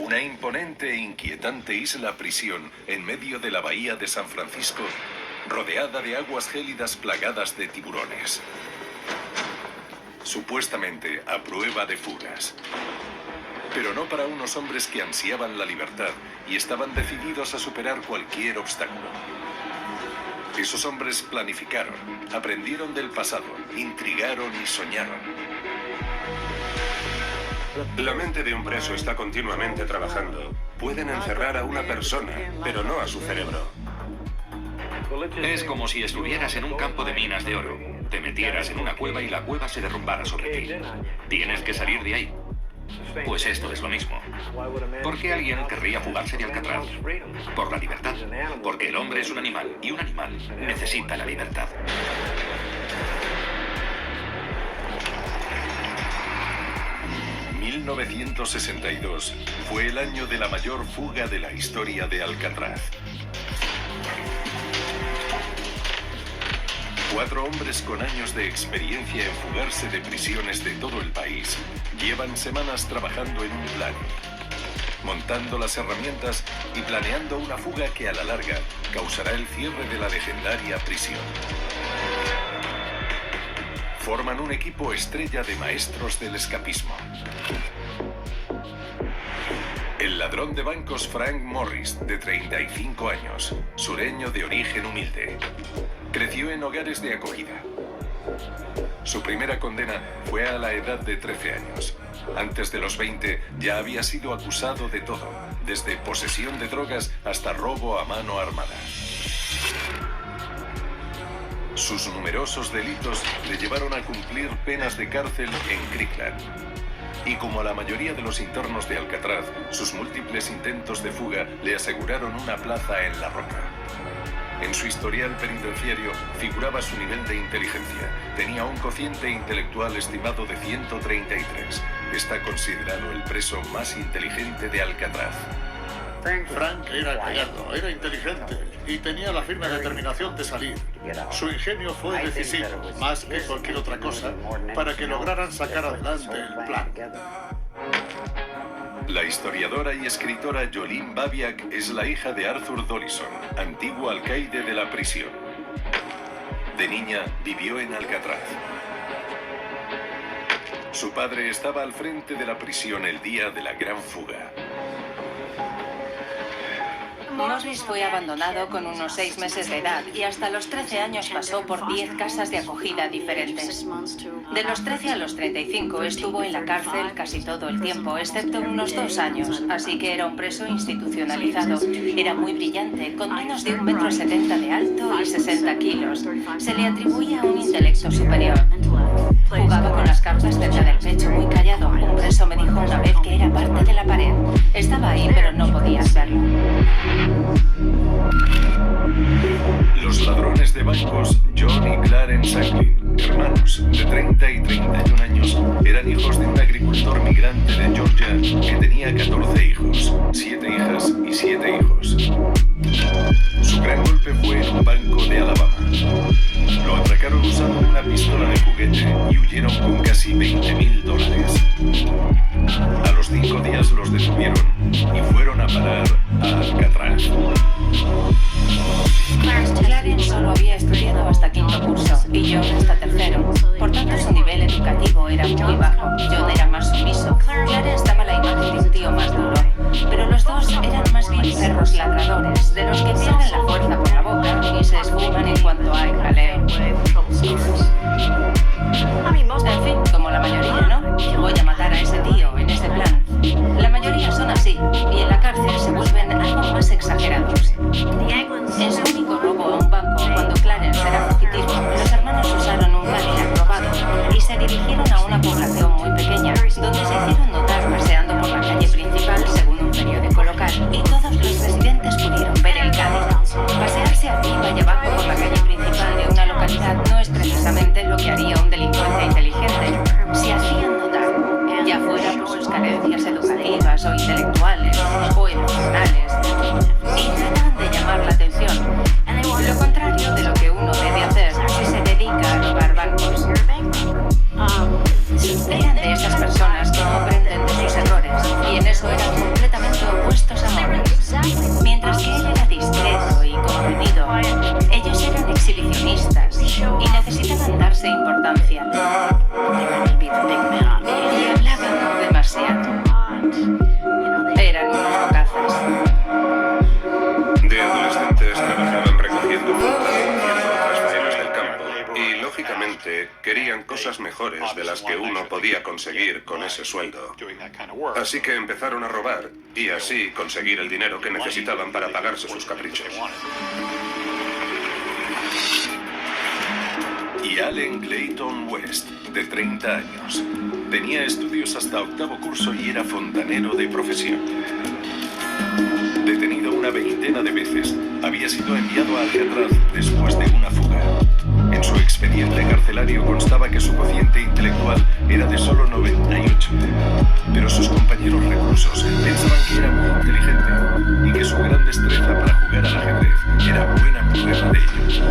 Una imponente e inquietante isla-prisión en medio de la bahía de San Francisco, rodeada de aguas gélidas plagadas de tiburones. Supuestamente a prueba de fugas. Pero no para unos hombres que ansiaban la libertad y estaban decididos a superar cualquier obstáculo. Esos hombres planificaron, aprendieron del pasado, intrigaron y soñaron. La mente de un preso está continuamente trabajando. Pueden encerrar a una persona, pero no a su cerebro. Es como si estuvieras en un campo de minas de oro. Te metieras en una cueva y la cueva se derrumbara sobre ti. Tienes que salir de ahí. Pues esto es lo mismo. ¿Por qué alguien querría fugarse de Alcatraz? Por la libertad. Porque el hombre es un animal y un animal necesita la libertad. ...1962 fue el año de la mayor fuga de la historia de Alcatraz. 4 hombres con años de experiencia en fugarse de prisiones de todo el país llevan semanas trabajando en un plan, montando las herramientas y planeando una fuga que a la larga causará el cierre de la legendaria prisión. Forman un equipo estrella de maestros del escapismo. El ladrón de bancos Frank Morris, de 35 años, sureño de origen humilde. Creció en hogares de acogida. Su primera condena fue a la edad de 13 años. Antes de los 20 ya había sido acusado de todo, desde posesión de drogas hasta robo a mano armada. Sus numerosos delitos le llevaron a cumplir penas de cárcel en Kirkland. Y como a la mayoría de los internos de Alcatraz, sus múltiples intentos de fuga le aseguraron una plaza en la roca. En su historial penitenciario figuraba su nivel de inteligencia. Tenía un cociente intelectual estimado de 133. Está considerado el preso más inteligente de Alcatraz. Frank era callado, era inteligente y tenía la firme determinación de salir. Su ingenio fue decisivo, más que cualquier otra cosa, para que lograran sacar adelante el plan. La historiadora y escritora Jolene Babiak es la hija de Arthur Dorison, antiguo alcaide de la prisión. De niña vivió en Alcatraz. Su padre estaba al frente de la prisión el día de la gran fuga. Morris fue abandonado con unos 6 meses de edad y hasta los 13 años pasó por 10 casas de acogida diferentes. De los 13 a los 35 estuvo en la cárcel casi todo el tiempo, excepto unos 2 años, así que era un preso institucionalizado. Era muy brillante, con menos de 1,70 m de alto y 60 kilos. Se le atribuía un intelecto superior. Jugaba con las cartas cerca del pecho, muy callado. Un preso me dijo una vez que era parte de la pared. Estaba ahí, pero no podías verlo. Los ladrones de bancos John y Clarence Sacklin, hermanos de 30 y 31 años, eran hijos de un agricultor migrante de Georgia que tenía 14 hijos, 7 hijas y 7 hijos. Su gran golpe fue en un banco de Alabama. Lo atracaron usando una pistola de juguete y huyeron con casi $20,000. A los 5 días los detuvieron y fueron a parar a Alcatraz. Clarence solo había estudiado hasta 5º curso y John hasta 3º. Por tanto, su nivel educativo era muy bajo. John era más sumiso. Clarence daba la imagen de un tío más duro. Pero los dos eran más bien perros ladradores, de los que pierden la fuerza por la boca y se esfuman en cuanto hay jaleo. En fin, como la mayoría, ¿no? Voy a matar a ese tío en este plan. La mayoría son así, y en la cárcel se vuelven algo más exagerados. En su único robo a un banco, cuando Clarence era fugitivo, los hermanos usaron un Cadillac robado y se dirigieron a una población muy pequeña, donde se hicieron notar paseando por la calle principal según un periódico local, y todos los residentes pudieron ver el Cadillac. Pasearse arriba y abajo por la calle principal de una localidad no es precisamente lo que haría un delincuente inteligente. Se hacían notar, ya fuera por sus carencias educativas o intelectuales o emocionales, y trataban de llamar la atención. Lo contrario de lo que uno debe hacer si se dedica a robar bancos. Eran de esas personas que no aprenden de sus errores, y en eso eran completamente querían cosas mejores de las que uno podía conseguir con ese sueldo. Así que empezaron a robar y así conseguir el dinero que necesitaban para pagarse sus caprichos. Y Allen Clayton West, de 30 años. Tenía estudios hasta 8º curso y era fontanero de profesión. Detenido una veintena de veces, había sido enviado a Alcatraz después de una fuga. En su expediente carcelario constaba que su cociente intelectual era de solo 98. Pero sus compañeros reclusos pensaban que era muy inteligente y que su gran destreza para jugar al ajedrez era buena prueba de ello.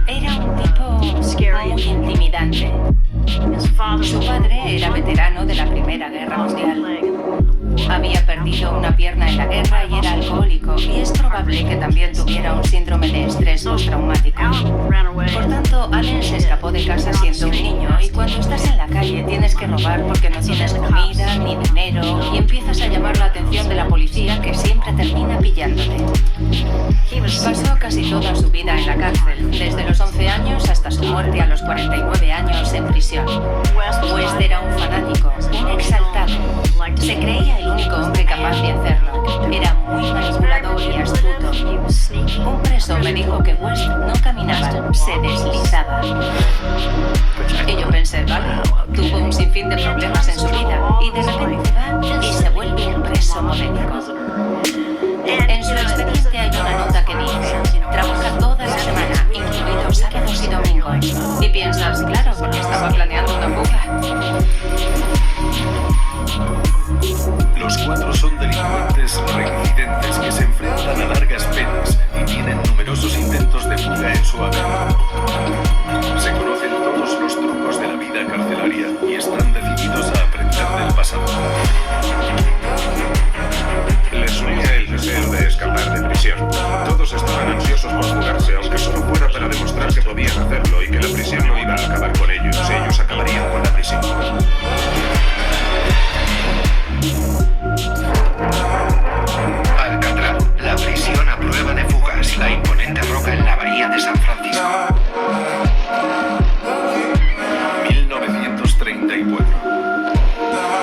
Era un tipo muy intimidante. Su padre era veterano de la Primera Guerra Mundial. Había perdido una pierna en la guerra y era alcohólico, y es probable que también tuviera un síndrome de estrés postraumático. Por tanto, Allen se escapó de casa siendo un niño, y cuando estás en la calle tienes que robar porque no tienes comida ni dinero, y empiezas a llamar la atención de la policía, que siempre termina pillándote. Pasó casi toda su vida en la cárcel, desde los 11 años hasta su muerte a los 49 años en prisión. West era un fanático, un exaltado. Se creía el único hombre capaz de hacerlo. Era muy manipulador y astuto. Un preso me dijo que West no caminaba, se deslizaba. Y yo pensé, vale, tuvo un sinfín de problemas en su vida y de repente va y se vuelve un preso modélico. En su expediente hay una nota que dice: trabaja toda la semana, incluidos sábados y domingos. Y piensas, claro, porque estaba planeando una fuga. Los 4 son delincuentes reincidentes que se enfrentan a largas penas y tienen numerosos intentos de fuga en su haber. Se conocen todos los trucos de la vida carcelaria y están decididos a aprender del pasado. Les unía el deseo de escapar de prisión. Todos estaban ansiosos por fugarse, aunque solo fuera para demostrar que podían hacerlo y que la prisión no iba a acabar con ellos. Ellos acabarían con la prisión. Alcatraz, la prisión a prueba de fugas, la imponente roca en la bahía de San Francisco. 1934.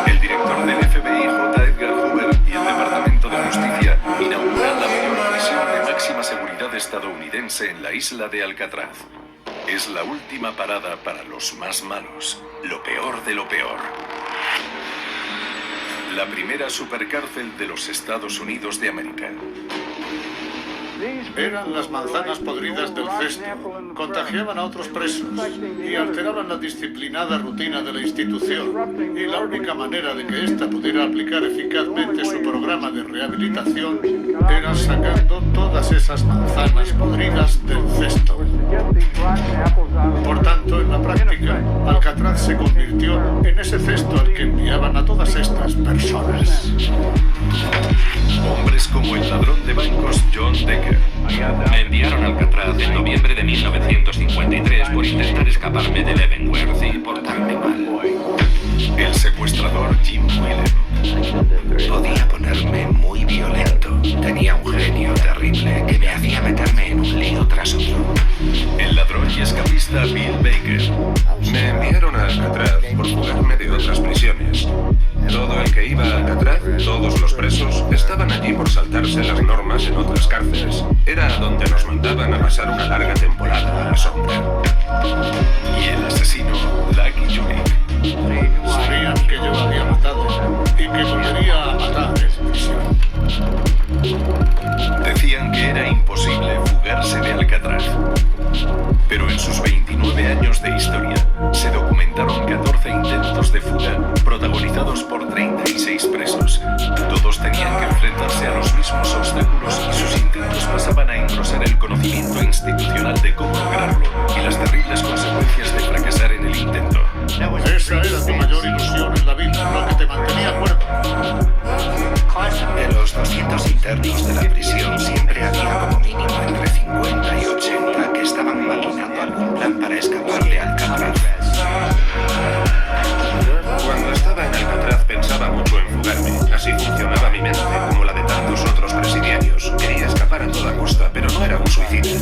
El director del FBI, J. Edgar Hoover, y el Departamento de Justicia inauguran la mayor prisión de máxima seguridad estadounidense en la isla de Alcatraz. Es la última parada para los más malos, lo peor de lo peor. La primera supercárcel de los Estados Unidos de América. Eran las manzanas podridas del cesto, contagiaban a otros presos y alteraban la disciplinada rutina de la institución. Y la única manera de que ésta pudiera aplicar eficazmente su programa de rehabilitación era sacando todas esas manzanas podridas del cesto. Por tanto, en la práctica, Alcatraz se convirtió en ese cesto al que enviaban a todas estas personas. Hombres como el ladrón de bancos John Decker. Me enviaron a Alcatraz en noviembre de 1953 por intentar escaparme de Leavenworth y portarme mal. El secuestrador Jim Willem. Podía ponerme muy violento. Tenía un genio terrible que me hacía meterme en un lío tras otro. El ladrón y escapista Bill Baker. Me enviaron a Alcatraz por fugarme de otras prisiones. Todo el que iba a Alcatraz, todos los presos, estaban allí por saltarse las normas en otras cárceles. Era donde nos mandaban a pasar una larga temporada a la sombra. Y el asesino Lucky Junior. Sabían que yo había matado y que volvería a matar en prisión. Decían que era imposible fugarse de Alcatraz. Pero en sus 29 años de historia se documentaron 14 intentos de fuga protagonizados por 36 presos. Todos tenían que enfrentarse a los mismos obstáculos y sus intentos pasaban a engrosar el conocimiento institucional de cómo lograrlo y las terribles consecuencias de fracasar en el intento. Esa era tu mayor ilusión en la vida, lo que te mantenía cuerdo. De los 200 internos de la prisión siempre había como mínimo entre 50 y 80 que estaban maquinando algún plan para escaparle a Alcatraz. Cuando estaba en Alcatraz pensaba mucho en fugarme. Así funcionaba mi mente, como la de tantos otros presidiarios. Quería escapar a toda costa, pero no era un suicidio.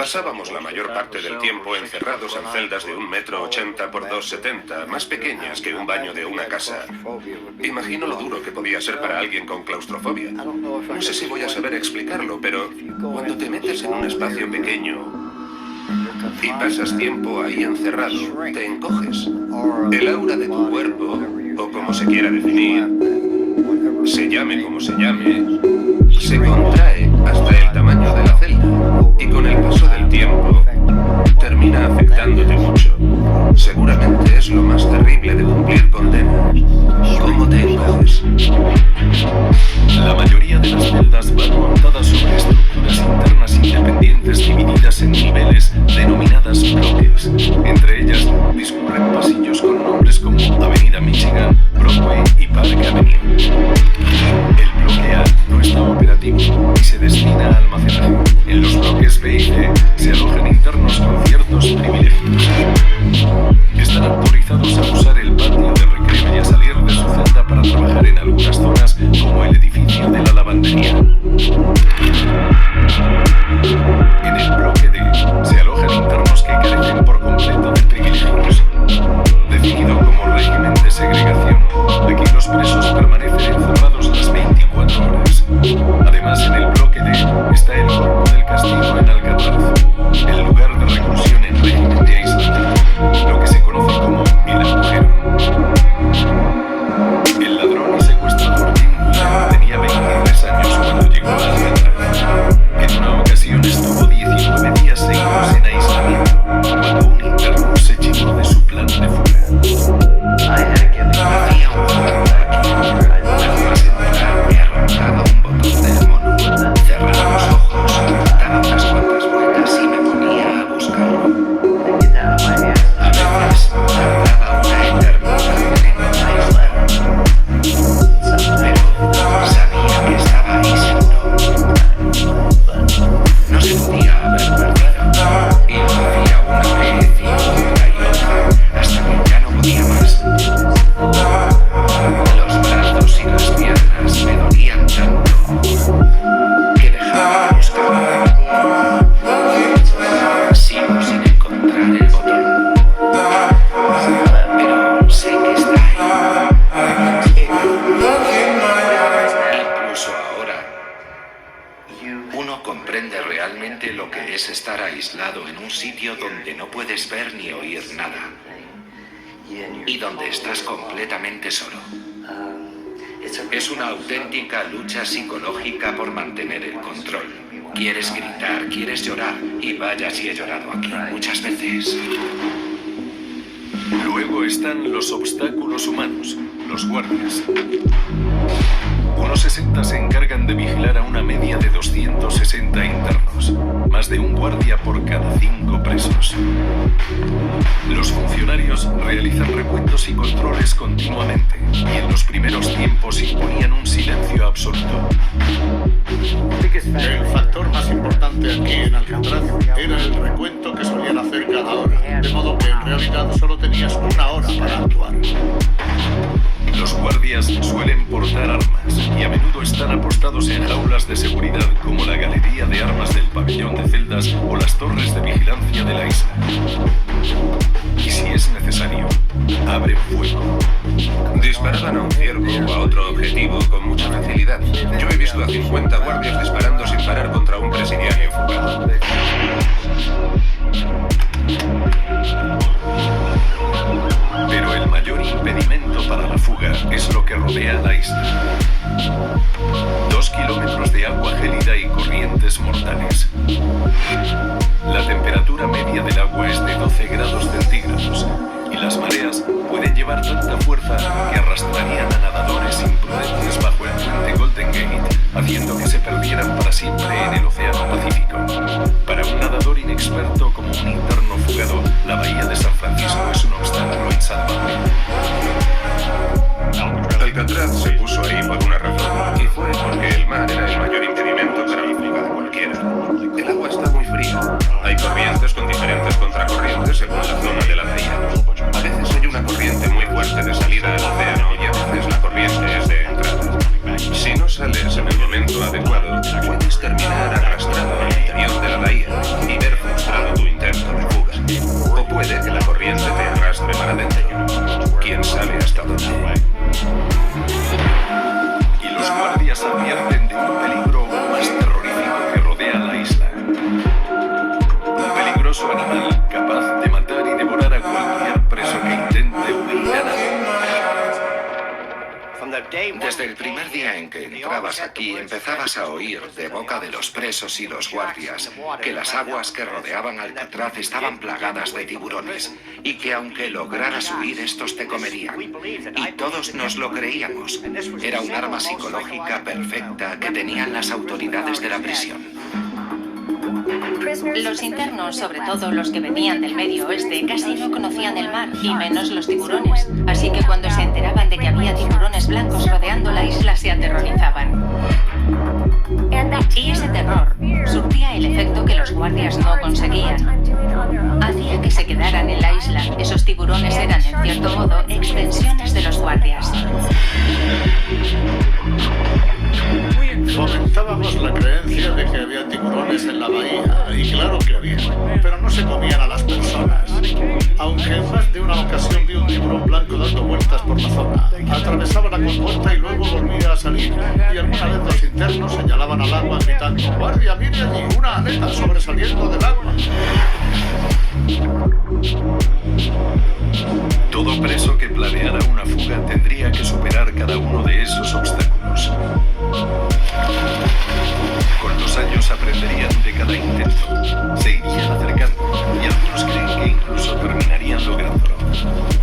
Pasábamos la mayor parte del tiempo encerrados en celdas de 1,80 m por 2,70 m, más pequeñas que un baño de una casa. Imagino lo duro que podía ser para alguien con claustrofobia. No sé si voy a saber explicarlo, pero cuando te metes en un espacio pequeño y pasas tiempo ahí encerrado, te encoges. El aura de tu cuerpo, o como se quiera definir, se llame como se llame, se contrae hasta el tamaño de la celda y con el paso del tiempo termina afectándote mucho. Seguramente es lo más terrible de cumplir condena. ¿Cómo te encoges? La mayoría de las celdas van montadas sobre estructuras internas independientes divididas en niveles denominadas bloques. Entre ellas discurren pasillos con nombres como Avenida Michigan, Broadway y Park Avenue. El bloque A no está operativo y se destina a almacenaje. En los bloques B y C se alojan internos con ciertos privilegios. Están autorizados a usar el patio de recreo y a salir de su celda para trabajar en algunas zonas como el edificio de la lavandería. En el bloque D se alojan internos que carecen por completo de privilegios. Definido como régimen de segregación, aquí los presos permanecen encerrados las 24 horas. Además, en el bloque D está el colmo del castigo en Alcatraz, el lugar de reclusión en régimen de aislamiento, lo que se conoce como el agujero. El ladrón y secuestrador Tim Williams tenía 23 años cuando llegó a Alcatraz. En una ocasión estuvo 19 días seguidos en aislamiento, cuando un interno se chivó de su plan de fuga. Había un juego aquí. Nada más entrar me arrancaba un botón del mono. Cerraba los ojos, daba unas cuantas vueltas y me ponía a buscarlo. A veces tardaba una eternidad en encontrarlo. Pero sabía que estaba ahí seguro. No se podía haber perdido. Y lo hacía una vez y otra y otra, hasta que ya no podía más. Los brazos y las piernas me dolían tanto que dejaba de buscar. Sigo sin encontrar el botón, pero sé que está ahí. Incluso ahora, uno comprende realmente lo que es estar aislado en un sitio donde no puedes ver ni oír nada y donde estás completamente solo. Es una auténtica lucha psicológica por mantener el control. Quieres gritar, quieres llorar, y vaya si he llorado aquí muchas veces. Luego están los obstáculos humanos, los guardias. Unos 60 se encargan de vigilar a una media de 260 internos, más de un guardia por cada 5 presos. Los funcionarios realizan recuentos y controles continuamente, y en los primeros tiempos imponían un silencio absoluto. El factor más importante aquí en Alcatraz era el recuento que solían hacer cada hora, de modo que en realidad solo tenías una hora para actuar. Los guardias suelen portar armas y a menudo están apostados en jaulas de seguridad como la galería de armas del pabellón de celdas o las torres de vigilancia de la isla. Y si es necesario, abren fuego. Disparaban a un ciervo o a otro objetivo con mucha facilidad. Yo he visto a 50 guardias disparando sin parar contra un presidiario fugado. Pero el mayor impedimento para la fuga es lo que rodea la isla. 2 kilómetros de agua gélida y corrientes mortales. La temperatura media del agua es de 12 grados centígrados y las mareas pueden llevar tanta fuerza que arrastrarían a nadadores imprudentes bajo el puente Golden Gate, haciendo que se perdieran para siempre en el Océano Pacífico. Para un nadador inexperto como un interno fugado, la bahía de San Francisco es un obstáculo insalvable. Alcatraz se puso ahí por una razón, y fue porque el mar era el mayor impedimento para la fuga de cualquiera. El agua está muy fría. Hay corrientes con diferentes contracorrientes según la zona de la bahía. A veces hay una corriente muy fuerte de salida al océano y a veces la corriente es de entrada. Si no sales en el momento adecuado, puedes terminar arrastrado al interior de la bahía y ver Desde el primer día en que entrabas aquí, empezabas a oír de boca de los presos y los guardias que las aguas que rodeaban Alcatraz estaban plagadas de tiburones y que aunque lograras huir, estos te comerían. Y todos nos lo creíamos. Era un arma psicológica perfecta que tenían las autoridades de la prisión. Los internos, sobre todo los que venían del Medio Oeste, casi no conocían el mar, y menos los tiburones. Así que cuando se enteraban de que había tiburones blancos rodeando la isla, se aterrorizaban. Y ese terror surtía el efecto que los guardias no conseguían. Hacía que se quedaran en la isla. Esos tiburones eran, en cierto modo, extensiones de los guardias. Fomentábamos la creencia de que había tiburones en la bahía, y claro que había, pero no se comían a las personas. Aunque en más de una ocasión vi un tiburón blanco dando vueltas por la zona. Atravesaba la compuerta y luego volvía a salir, y alguna vez los internos señalaban al agua gritando: ¡Guardia, mire allí, una aleta sobresaliendo del agua! Todo preso que planeara una fuga tendría que superar cada uno de esos obstáculos. Con los años aprenderían de cada intento, se irían acercando y algunos creen que incluso terminarían lográndolo.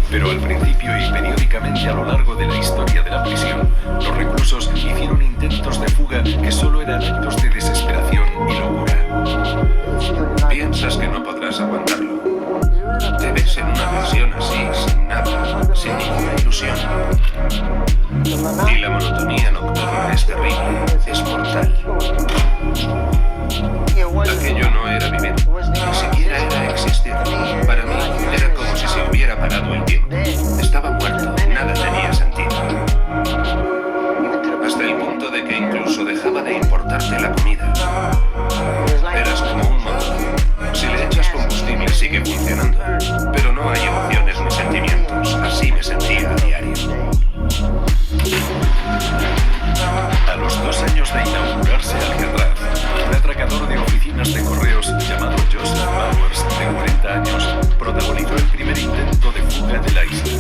Pero al principio y periódicamente a lo largo de la historia de la prisión, los reclusos hicieron intentos de fuga que solo eran actos de desesperación y locura. Piensas que no podrás aguantarlo. Te ves en una prisión así, sin nada, sin ninguna ilusión. Y la monotonía nocturna es terrible, es mortal. Aquello no era vivir, ni siquiera era existir. Para mí era como si se hubiera parado el tiempo. Estaba muerto, nada tenía sentido. Hasta el punto de que incluso dejaba de importarte la comida. Eras como un motor. Si le echas combustible sigue funcionando, pero no hay emociones ni sentimientos. Así me sentía a diario. A los 2 años de inaugurarse Alcatraz, un atracador de oficinas de correos llamado Joseph Bowers, de 40 años, protagonizó el primer intento de fuga de la isla.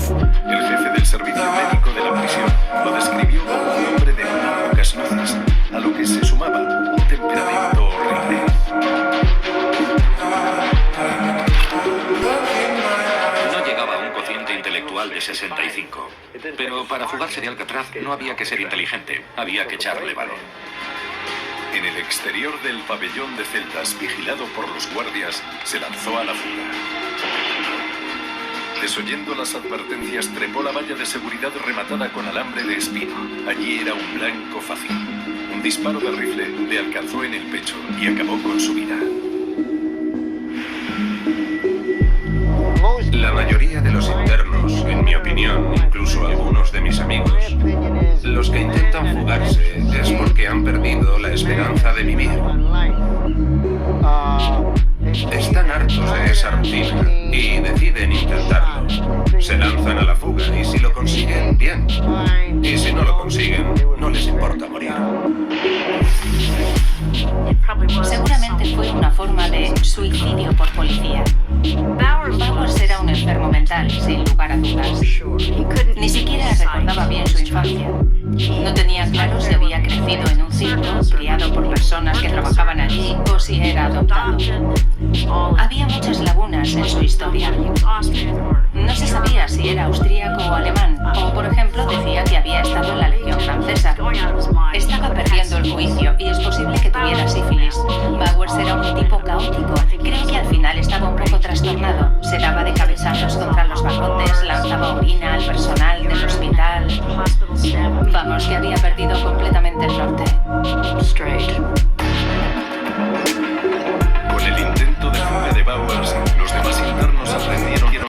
El jefe del servicio médico de la prisión lo describió como un hombre de muy pocas luces, a lo que se sumaba un temperamento horrible. No llegaba a un cociente intelectual de 65. Pero para fugarse de Alcatraz no había que ser inteligente, había que echarle valor. En el exterior del pabellón de celdas, vigilado por los guardias, se lanzó a la fuga. Desoyendo las advertencias, trepó la valla de seguridad rematada con alambre de espino. Allí era un blanco fácil. Un disparo de rifle le alcanzó en el pecho y acabó con su vida. La mayoría de los internos, en mi opinión, incluso algunos de mis amigos, los que intentan fugarse es porque han perdido la esperanza de vivir. Están hartos de esa rutina y deciden intentarlo. Se lanzan a la fuga y si lo consiguen, bien. Y si no lo consiguen, no les importa morir. Seguramente fue una forma de suicidio por policía. Bowers era un enfermo mental, sin lugar a dudas. Ni siquiera recordaba bien su infancia. No tenía claro si había crecido en un circo, criado por personas que trabajaban allí, o si era adoptado. Había muchas lagunas en su historia. No se sabía si era austríaco o alemán, o por ejemplo decía que había estado en la Legión Francesa. Estaba perdiendo el juicio y es posible que tuviera sífilis. Bowers era un tipo caótico. Creo que al final estaba un poco trastornado. Se daba de cabezazos contra los barrotes, lanzaba orina al personal del hospital. Vamos, que había perdido completamente el norte.